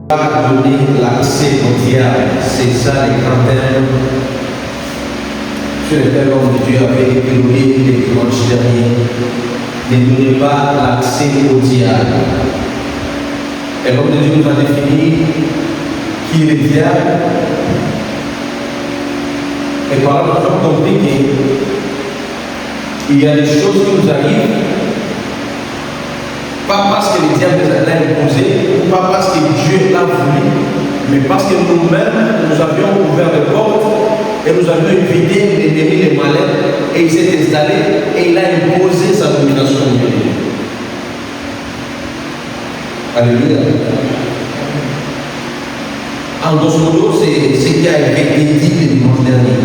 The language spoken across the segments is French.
pas donner l'accès au diable. C'est ça les grands thèmes sur lesquels l'homme de Dieu avait évolué les dimanches derniers. Ne donnez pas l'accès au diable. Et l'homme de Dieu nous a défini qui est le diable. Et par là, nous avons compris qu'il y a des choses qui nous arrivent, pas parce que le diable nous a imposé, ou pas parce que Dieu l'a voulu, mais parce que nous-mêmes, nous avions ouvert les portes et nous avions évité l'ennemi, les malins, et il s'est installé et il a imposé sa domination au milieu. Alléluia. En grosso modo, c'est ce qui a été dit le dimanche dernier.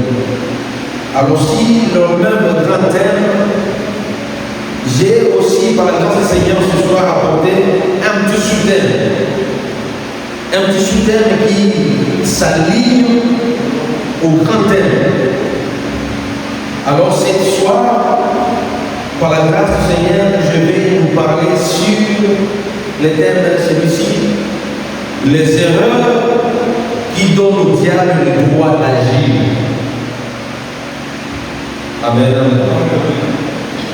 Alors si le même grand thème, j'ai aussi, par la grâce du Seigneur, ce soir apporté un petit sous-thème. Un petit sous-thème qui s'aligne au grand thème. Alors ce soir, par la grâce du Seigneur, je vais vous parler sur le thème de celui-ci, les erreurs qui donnent au diable le droit d'agir. Amen.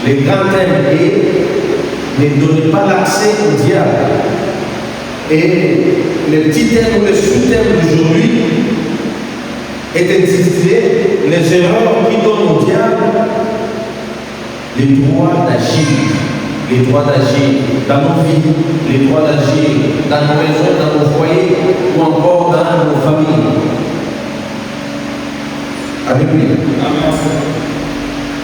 Le grand thème est ne donnez pas l'accès au diable. Et le petit thème ou le sous-thème d'aujourd'hui est intitulé les erreurs qui donnent au diable le droit d'agir. Les droits d'agir dans nos vies, les droits d'agir dans nos maisons, dans nos foyers ou encore dans nos familles. Alléluia.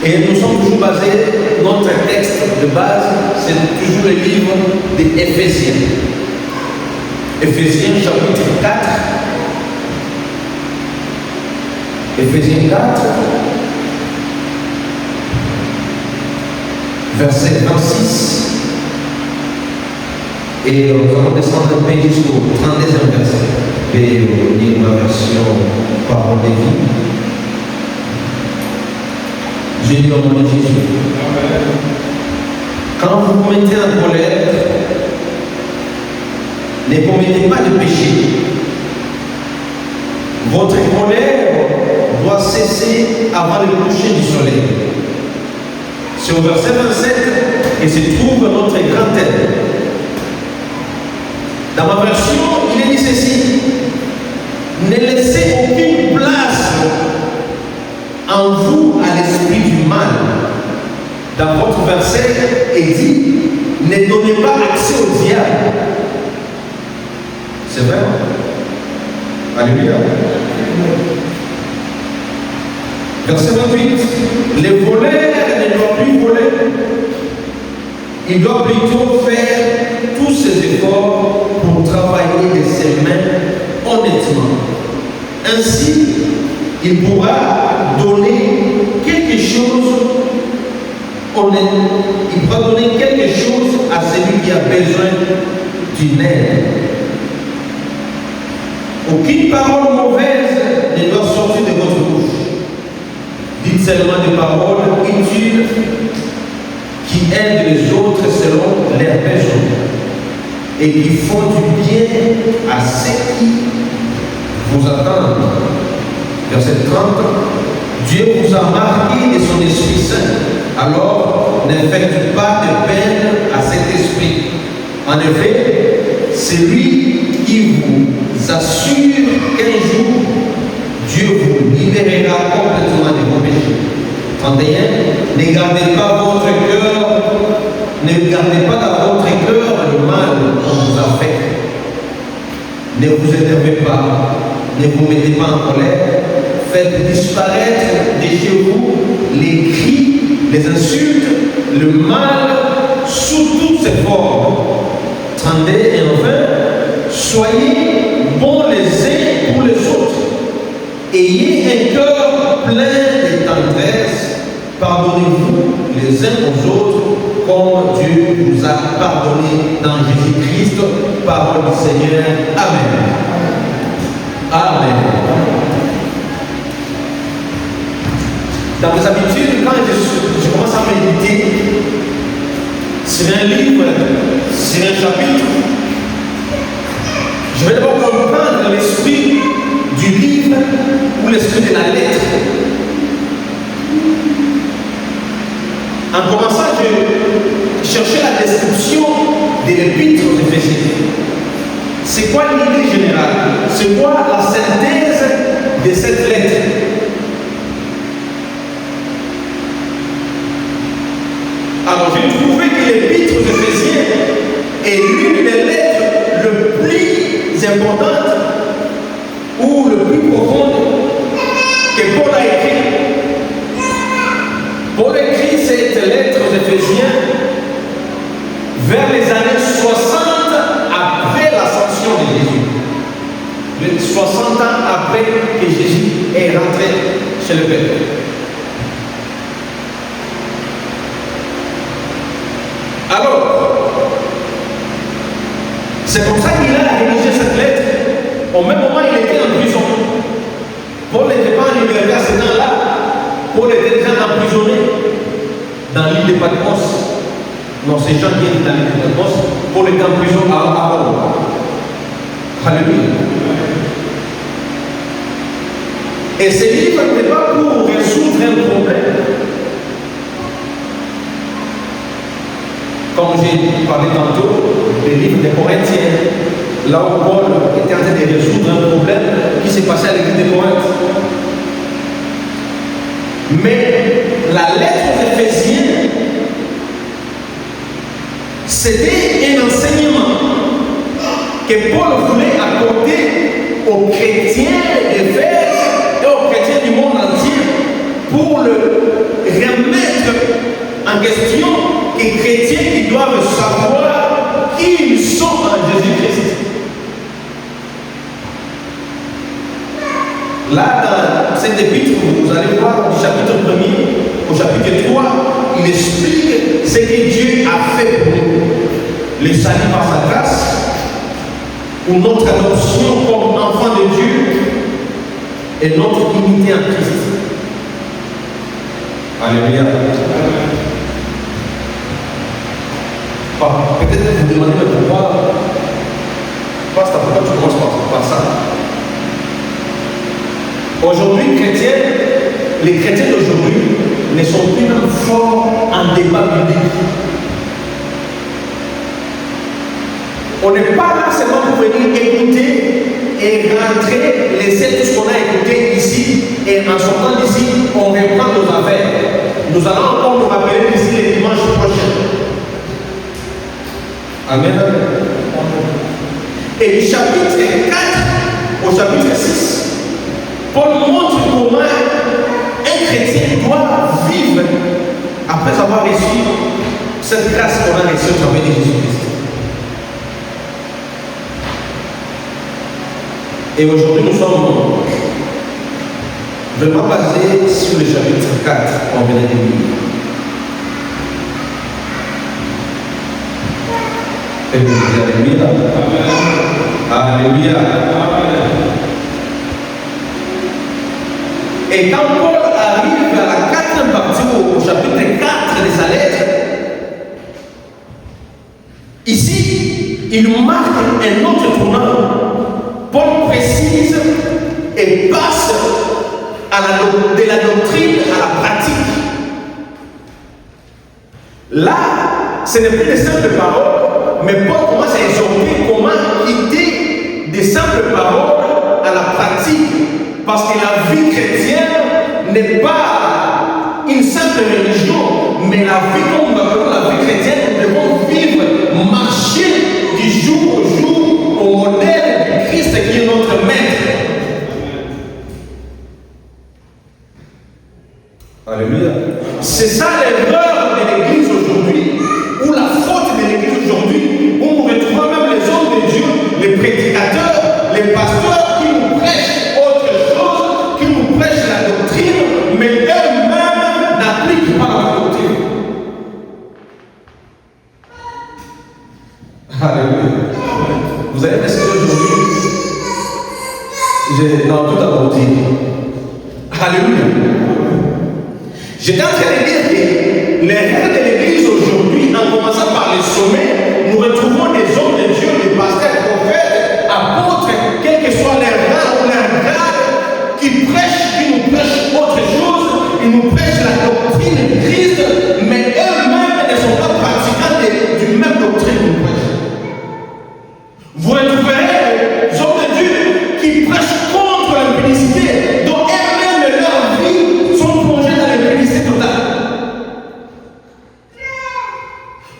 Et nous sommes toujours basés, notre texte de base, c'est toujours le livre d'Éphésiens. Éphésiens chapitre 4. Éphésiens 4. Verset 26, et nous allons descendre un peu jusqu'au 32e verset. Je vais lire ma version parole de vie. J'ai dit au nom de Jésus. Quand vous vous mettez en colère, ne commettez pas de péché. Votre colère doit cesser avant le coucher du soleil. C'est au verset 27 que se trouve notre grand thème. Dans ma version, il est dit ceci: ne laissez aucune place en vous à l'esprit du mal. Dans votre verset, il dit ne donnez pas accès au diable. C'est vrai? Alléluia. Verset 28, les voleurs ne doivent plus voler, ils doivent plutôt faire tous ces efforts pour travailler de ses mains honnêtement. Ainsi, il pourra donner quelque chose il pourra donner quelque chose à celui qui a besoin d'une aide. Aucune parole mauvaise ne doit sortir de votre bouche. Dites seulement des paroles utiles qui aident les autres selon leurs besoins et qui font du bien à ceux qui vous attendent. Verset 30. Dieu vous a marqué de son Esprit Saint. Alors, ne faites pas de peine à cet esprit. En effet, c'est lui qui vous assure qu'un jour, Dieu vous libérera complètement de vos péchés. 31. Ne gardez pas votre cœur, ne gardez pas dans votre cœur le mal qu'on vous a fait. Ne vous énervez pas, ne vous mettez pas en colère, faites disparaître de chez vous les cris, les insultes, le mal sous toutes ses formes. 32. Et enfin, soyez bons les uns pour les autres. Ayez un cœur plein de tendresse. Pardonnez-vous les uns aux autres comme Dieu vous a pardonné dans Jésus-Christ. Parole du Seigneur. Amen. Amen. Dans mes habitudes, quand je commence à méditer sur un livre, sur un chapitre, je vais d'abord chercher la description de l'épître aux Éphésiens. C'est quoi l'idée générale? C'est quoi la synthèse de cette lettre? Alors j'ai trouvé que l'épître aux Éphésiens est l'une des lettres le plus importantes ou le plus profonde que Paul a écrit. Paul écrit cette lettre aux Éphésiens vers les années 60 après l'ascension de Jésus. 60 ans après que Jésus est rentré chez le Père. Alors, c'est comme ça qu'il a rédigé cette lettre. Au même moment, il était en prison. Paul n'était pas en liberté à ce temps-là. Paul était déjà emprisonné dans l'île de Patmos. Non, c'est Jean qui est dans l'île de Patmos. Paul était en prison à Rome. Alléluia. Et ce livre n'était pas pour résoudre un problème. Comme j'ai parlé tantôt, le livre des Corinthiens, là où Paul était en train de résoudre un problème qui s'est passé à l'église de Corinthe. Mais la lettre aux Éphésiens, c'était un enseignement que Paul voulait apporter aux chrétiens d'Éphèse et aux chrétiens du monde entier pour le remettre en question, les chrétiens qui doivent savoir qui ils sont en Jésus-Christ. Là, dans cette épître, vous allez voir du chapitre 1er au chapitre 3, il explique ce que Dieu a fait pour nous. Le salut par sa grâce, ou notre adoption comme enfant de Dieu, et notre unité en Christ. Alléluia. Peut-être que vous demandez pourquoi, Pasteur, pourquoi tu commences par ça? Aujourd'hui, les chrétiens d'aujourd'hui ne sont plus même forts en débat biblique. On n'est pas là seulement pour venir écouter et rentrer, laisser tout ce qu'on a écouté ici, et en sortant d'ici, on reprend nos affaires. Nous allons encore nous rappeler d'ici les dimanches prochains. Amen. Et du chapitre 4 au chapitre 6, Paul montre comment un chrétien doit vivre après avoir reçu cette grâce qu'on a reçue au travers de Jésus-Christ. Et aujourd'hui, nous sommes vraiment basés sur le chapitre 4 qu'on vient de lire. Alléluia. Alléluia. Et quand Paul arrive à la 4e partie, au chapitre 4 de sa lettre, ici, il nous marque un autre tournant. Paul précise et passe de la doctrine à la pratique. Là, ce n'est plus des simples paroles, mais Paul commence à exhorter comment quitter des simples paroles à la pratique. Parce que la vie chrétienne n'est pas une simple religion, mais la vie, comme nous appelons la vie chrétienne, nous devons vivre, marcher du jour au jour au modèle du Christ qui est notre maître. Alléluia. C'est ça l'erreur de l'Église aujourd'hui, ou la faute de l'Église aujourd'hui, où nous retrouvons même les hommes de Dieu, les prédicateurs, les pasteurs qui nous prêchent autre chose, qui nous prêchent la doctrine, mais eux-mêmes n'appliquent pas la doctrine. Alléluia. Vous avez pensé aujourd'hui, dans tout à l'heure dit, Alléluia. J'étais en train de dire que l'erreur de l'Église aujourd'hui, en commençant par les sommets, nous retrouvons des hommes de Dieu, des pasteurs, prophètes, apôtres, quel que soit leur rang ou leur grade, qui nous prêchent autre chose, ils nous prêchent la doctrine de Christ, mais eux-mêmes ne sont pas pratiquants de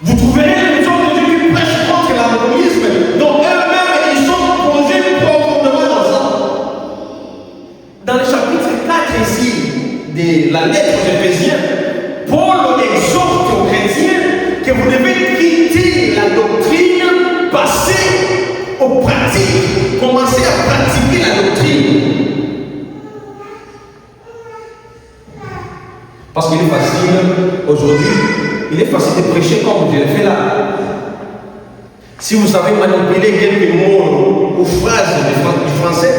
Vous trouverez les hommes de Dieu qui prêchent contre l'alcoolisme, dont eux-mêmes ils sont plongés profondément dans ça. Dans le chapitre 4 ici de la lettre aux Éphésiens, Paul exhorte aux chrétiens que vous devez quitter la doctrine, passer aux pratiques, commencer à pratiquer la doctrine. Parce qu'il est facile, aujourd'hui, il est facile de prêcher comme je le fais là. Si vous savez manipuler quelques mots ou phrases du français,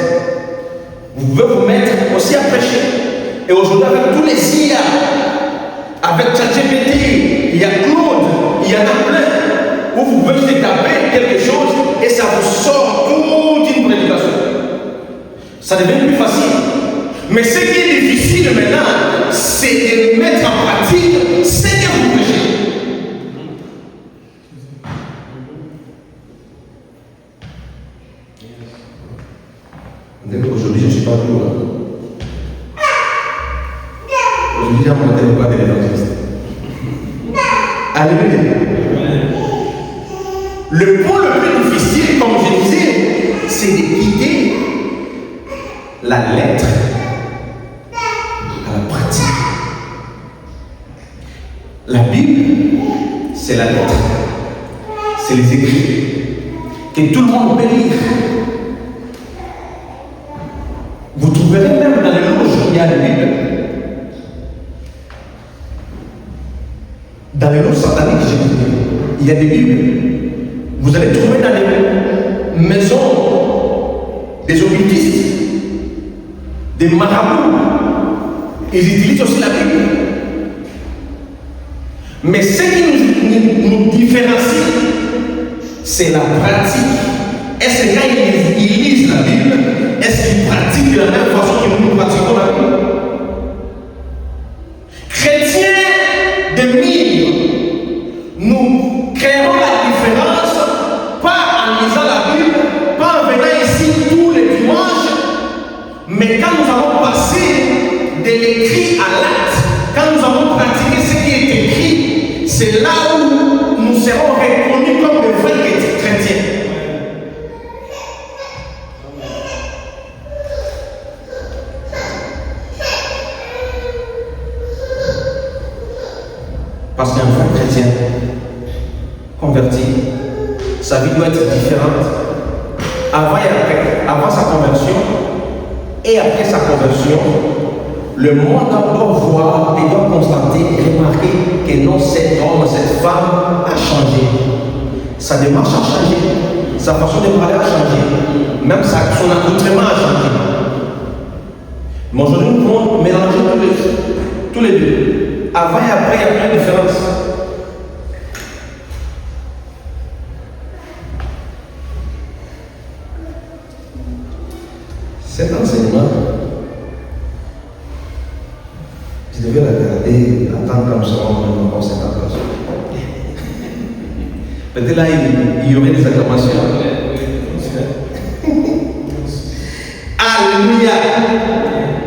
vous pouvez vous mettre aussi à prêcher. Et aujourd'hui, avec tous les IA, avec ChatGPT, il y a Claude, il y en a plein, où vous pouvez juste taper quelque chose et ça vous sort toute une prédication. Ça devient plus facile. Mais ce qui est difficile maintenant, c'est de mettre en pratique ce que vous prêchez. Aujourd'hui, je ne suis pas lourd. Aujourd'hui, j'ai monté le pas de l'évangéliste. Alléluia. Le point le plus difficile, comme je disais, c'est de quitter la lettre à la pratique. La Bible, c'est la lettre, c'est les écrits que tout le monde peut lire. Vous trouverez même dans les loges où il y a la Bible. Dans les loges sataniques, il y a des Bibles. Vous allez trouver dans les maisons des occultistes, des marabouts. Ils utilisent aussi la Bible. Mais ce qui nous différencie, c'est la pratique. Est-ce que quand ils lisent la Bible, est-ce qu'ils pratiquent de la même façon que nous pratiquons la Bible? Chrétiens de mille, nous créerons la différence pas en lisant la Bible, pas en venant ici tous les dimanches, mais quand nous allons passer de l'écrit à l'acte, quand nous allons pratiquer ce qui est écrit, c'est là où nous serons reconnus comme de vrais chrétiens. Parce qu'un vrai chrétien converti, sa vie doit être différente avant et après, avant sa conversion et après sa conversion. Le monde doit voir et doit constater et remarquer que non, cet homme, cette femme a changé. Sa démarche a changé, sa façon de parler a changé, même son accoutrement a changé. Mais aujourd'hui, nous pouvons mélanger tous les deux. Avant et après, il y a plein de différences. Cet enseignement, je devais la garder, attendre comme ça, on va cette attention. Peut-être là, il y aurait des acclamations. Alléluia.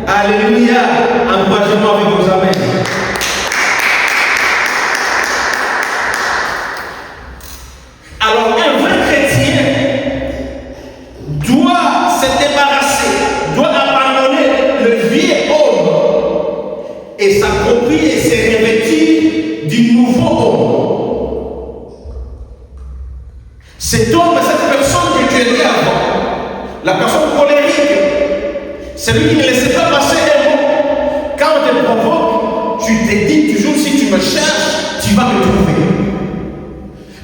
Alléluia. Encouragement avec vos amens. Alors, un vrai chrétien doit se débarrasser, doit abandonner le vieux homme et s'approprier et se revêtir du nouveau homme. Cet homme, cette personne que tu étais avant, la personne colérique, celui qui ne laissait pas passer un mot, quand on te provoque, tu te dis toujours si tu me cherches, tu vas me trouver.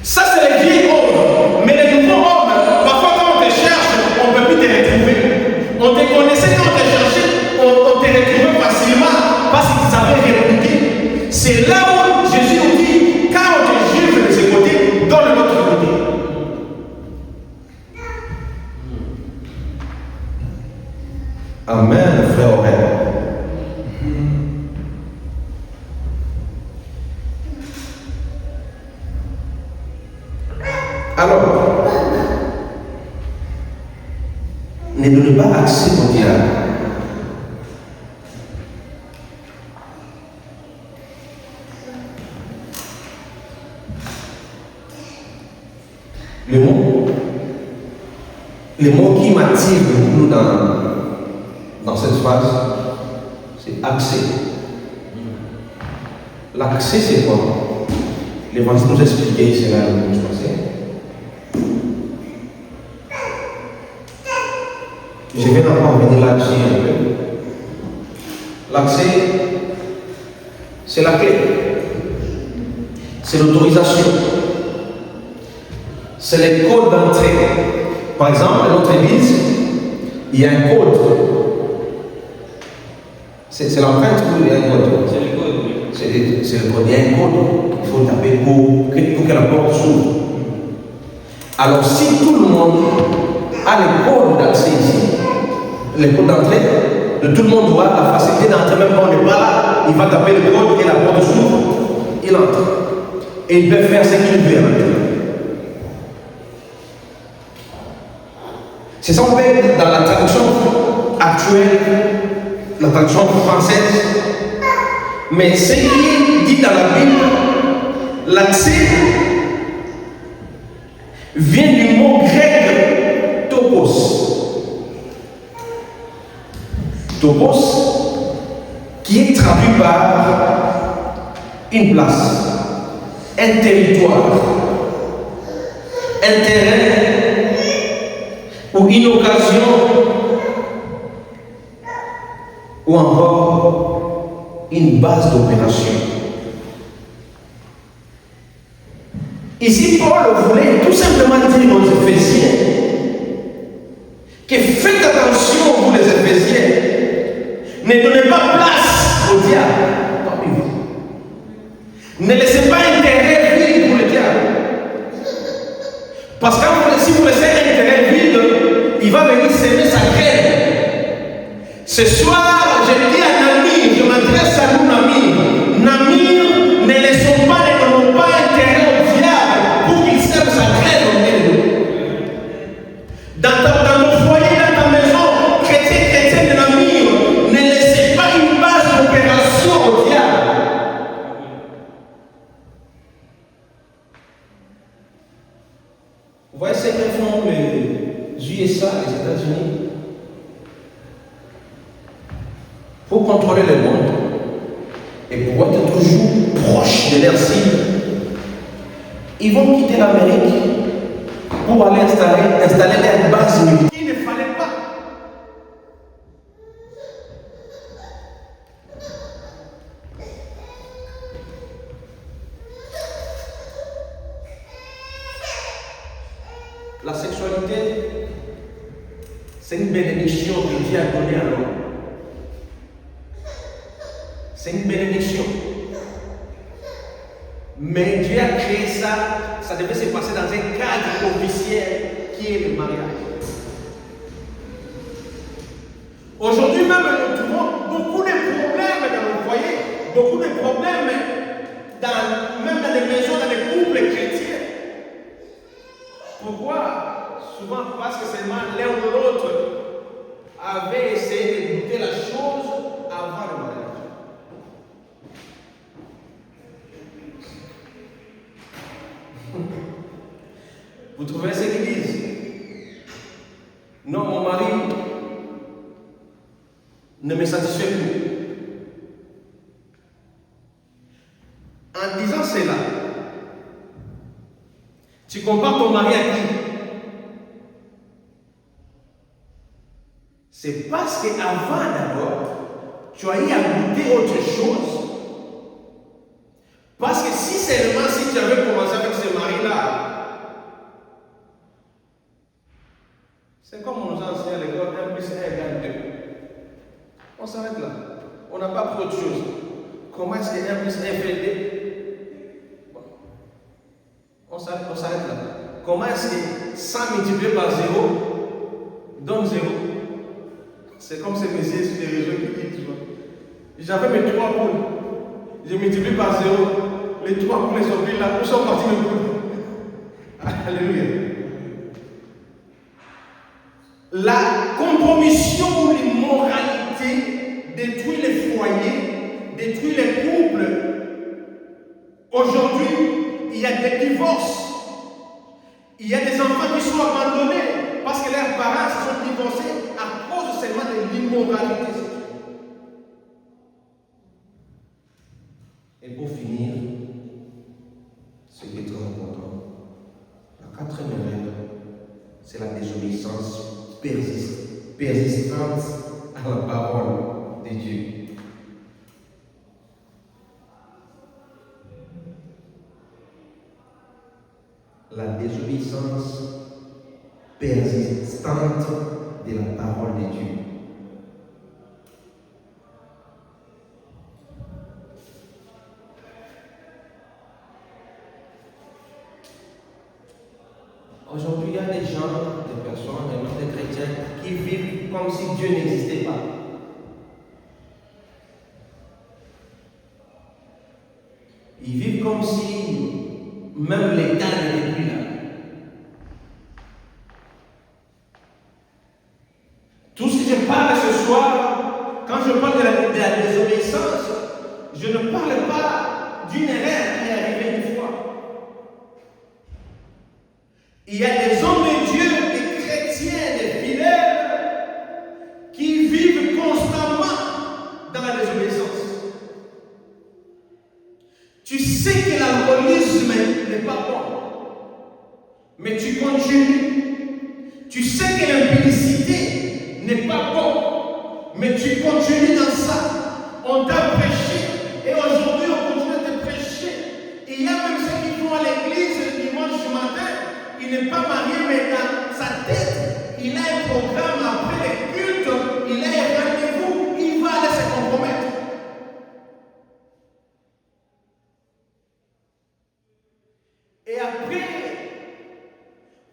Ça, c'est le vieil homme. Mais le nouveau homme, parfois quand on te cherche, on ne peut plus te retrouver. On te connaissait quand on te cherchait, on te retrouvait facilement parce qu'ils savaient répliquer. C'est là où Jésus nous dit, quand on te juge de ce côté, donne l'autre côté. Amen, frère Aurèle. Alors, ne donnez pas accès au diable. Le mot qui m'attire beaucoup dans cette phrase, c'est accès. L'accès, c'est quoi? L'évangile nous expliquait cela la semaine passée. Je vais encore venir là-dessus un peu. L'accès, c'est la clé. C'est l'autorisation. C'est les codes d'entrée. Par exemple, à notre église, il y a un code. C'est l'empreinte ou il y a un code? C'est le code, oui. C'est le code. Il y a un code qu'il faut taper pour que la porte s'ouvre. Alors, si tout le monde a le code d'accès ici, le code d'entrée, tout le monde doit la facilité d'entrer, même quand on n'est pas là, il va taper le code et la porte s'ouvre, il entre. Et il peut faire ce qu'il veut maintenant. C'est ça qu'on fait dans la traduction actuelle, la traduction française. Mais ce qui est dit dans la Bible, l'accès vient du mot grec topos. Topos, qui est traduit par une place, un territoire, un terrain ou une occasion ou encore une base d'opération. Ici, Paul voulait tout simplement dire aux Éphésiens que faites attention, vous les Éphésiens, ne donnez pas place au diable parmi vous. Ne laissez pas un terrain vide pour le diable. Parce que si vous laissez un terrain vide, il va venir s'aimer sa graine. Ce soir, je dis à Namir, je m'adresse à nous, Namir. Namir, ne laissons pas, ne donnons pas un terrain au diable pour qu'il sème sa graine au milieu. Dans ton foyer, dans ta maison, chrétien de Namir, ne laissez pas une base d'opération au diable. Vous voyez ce que font les USA, les États-Unis, pour contrôler le monde et pour être toujours proche de leur cible. Ils vont quitter l'Amérique pour aller installer leur base militaire. Il ne fallait pas. La sexualité, c'est une bénédiction que Dieu a donnée à l'homme. C'est une bénédiction. Mais Dieu a créé ça, ça devait se passer dans un cadre officiel qui est le mariage. Aujourd'hui même, nous trouvons beaucoup de problèmes dans nos foyers, beaucoup de problèmes même dans les maisons, dans les couples chrétiens. Pourquoi? Souvent parce que seulement l'un ou l'autre avait essayé de goûter la chose avant le mariage. Vous trouvez ce qu'ils disent? Non, mon mari ne me satisfait plus. En disant cela, tu compares ton mari à qui? C'est parce qu'avant d'abord, tu as eu à goûter autre chose. Parce que si seulement si tu avais commencé avec ce mari-là, c'est comme on nous a enseigné à l'école, 1 plus 1 égale 2. On s'arrête là. On n'a pas pris autre chose. Comment est-ce que 1 plus 1 fait 2? Bon. On s'arrête là. Comment est-ce que 100 multiplié par 0 donne 0? C'est comme ces messieurs sur les réseaux qui disent, tu vois. J'avais mes 3 poules. J'ai multiplié par 0. Les 3 poules sont pris là. Où sont partis mes poules? Alléluia. La compromission ou l'immoralité détruit les foyers, détruit les couples. Aujourd'hui, il y a des divorces. Il y a des enfants qui sont abandonnés parce que leurs parents se sont divorcés à cause seulement de l'immoralité sexuelle. Et pour finir, ce qui est très important, la quatrième règle, c'est la désobéissance persistante à la parole de Dieu. La désobéissance persistante de la parole de Dieu. Aujourd'hui, il y a des gens, des personnes, des chrétiens qui vivent comme si Dieu n'existait pas. Ils vivent comme si même l'État n'était plus là. Tout ce que je parle ce soir, quand je parle de la désobéissance, je ne parle pas d'une erreur qui est arrivée une fois. Il y a des hommes de Dieu, des chrétiens, des fidèles qui vivent constamment dans la désobéissance. Tu sais que l'alcoolisme n'est pas bon, mais tu continues. Tu sais que l'impudicité n'est pas bon, mais tu continues dans ça. On t'a prêché et aujourd'hui on continue à te prêcher. Et il y a même ceux qui vont à l'église le dimanche matin, il n'est pas marié, mais dans sa tête, il a un programme après les cultes, il a un rendez-vous, il va aller se compromettre. Et après,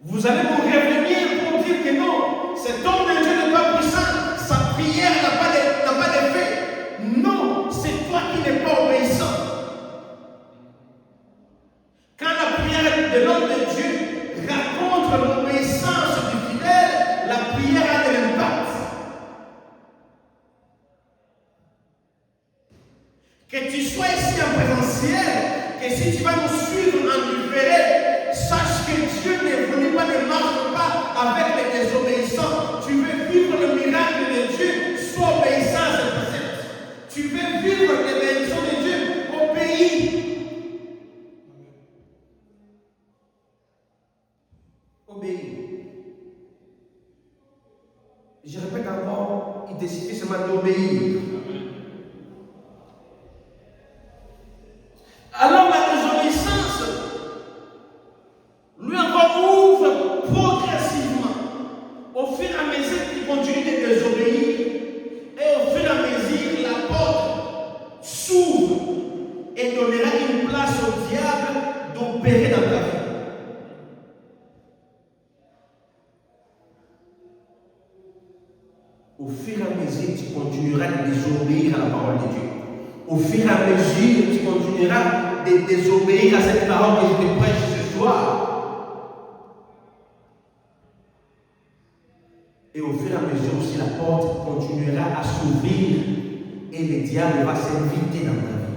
vous allez vous revenir pour dire que non, cet homme de Dieu n'est pas puissant, sa prière n'a pas d'effet. Non, c'est toi qui n'es pas obéissant. Quand la prière de l'homme de Dieu raconte l'obéissance du fidèle, la prière a de l'impact. Que tu sois ici en présentiel, que si tu vas nous suivre en différé, sache que Dieu ne marche pas avec les désobéissants. Tu veux vivre le miracle de Dieu, sois obéissant à cette précepte. Tu veux vivre les bénédictions de Dieu, obéis. Obéis. Je répète encore, il te suffit seulement d'obéir. Alors la désobéissance, lui encore ouvre progressivement. Au fur et à mesure qu'il continue de désobéir, et au fur et à mesure la porte s'ouvre et donnera une place au diable d'opérer dans ta vie. Au fur et à mesure tu continueras de désobéir à la parole de Dieu. Au fur et à mesure tu continueras de désobéir à cette parole que je te prêche ce soir. Et au fur et à mesure aussi la porte continuera à s'ouvrir et le diable va s'inviter dans ta vie.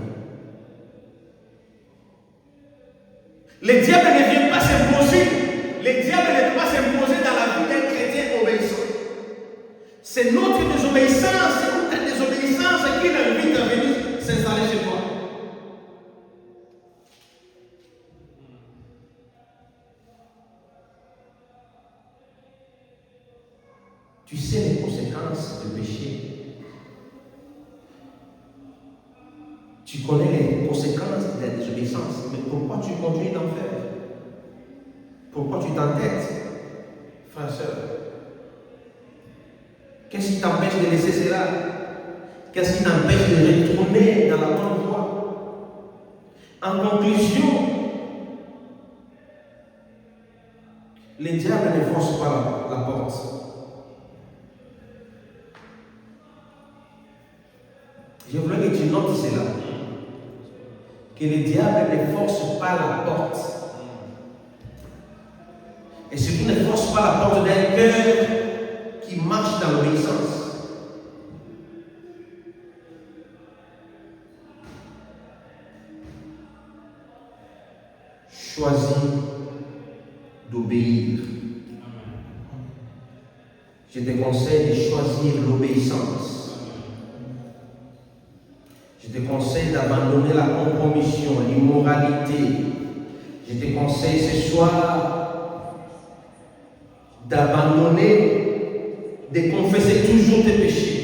Le diable ne vient pas s'imposer. Le diable ne peut pas s'imposer dans la vie d'un chrétien obéissant. C'est notre désobéissance ou ta désobéissance qui l'invite à venir s'installer chez toi. Tu sais les conséquences du péché. Tu connais les conséquences de la désobéissance, mais pourquoi tu continues d'en faire? Pourquoi tu t'entêtes, frère, soeur? Qu'est-ce qui t'empêche de laisser cela? Qu'est-ce qui t'empêche de retourner dans la bonne voie? En conclusion, le diable ne force pas la porte. Je voudrais que tu notes cela. Que le diable ne force pas la porte. Et surtout ne force pas la porte d'un cœur qui marche dans l'obéissance. Choisis d'obéir. Je te conseille de choisir l'obéissance. Je te conseille d'abandonner la compromission, l'immoralité. Je te conseille ce soir d'abandonner, de confesser toujours tes péchés.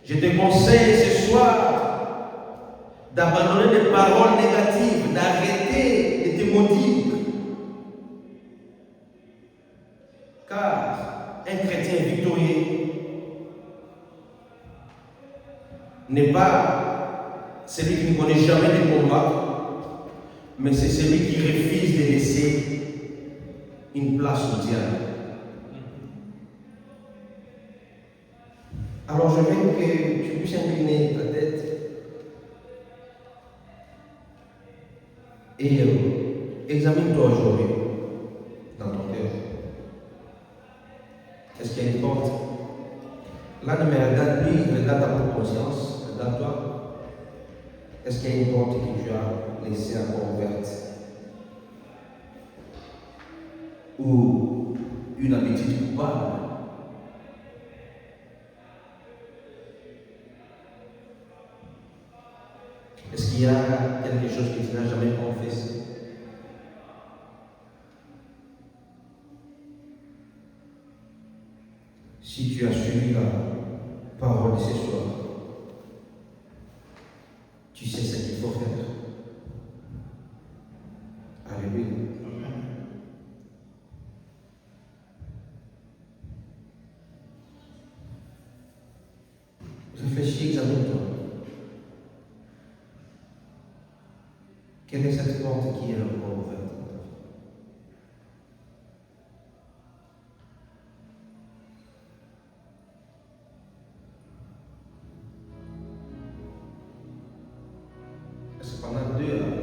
Je te conseille ce soir d'abandonner des paroles négatives, d'arrêter de te maudire. Car un chrétien victorieux n'est pas celui qui ne connaît jamais de combat, mais c'est celui qui refuse de laisser une place au diable. Alors je veux que tu puisses incliner ta tête et examine-toi aujourd'hui dans ton cœur. Qu'est-ce qui importe? Là, ne me regarde plus, regarde ta propre conscience, regarde-toi. Est-ce qu'il y a une porte que tu as laissée encore ouverte? Ou une habitude coupable? Est-ce qu'il y a quelque chose que tu n'as jamais confessé? Si tu as suivi la parole de ce soir, tu sais ce qu'il faut faire. Alléluia. Réfléchis, examine-toi. Quelle est cette porte qui est encore ouverte? Est-ce que pendant 2 heures,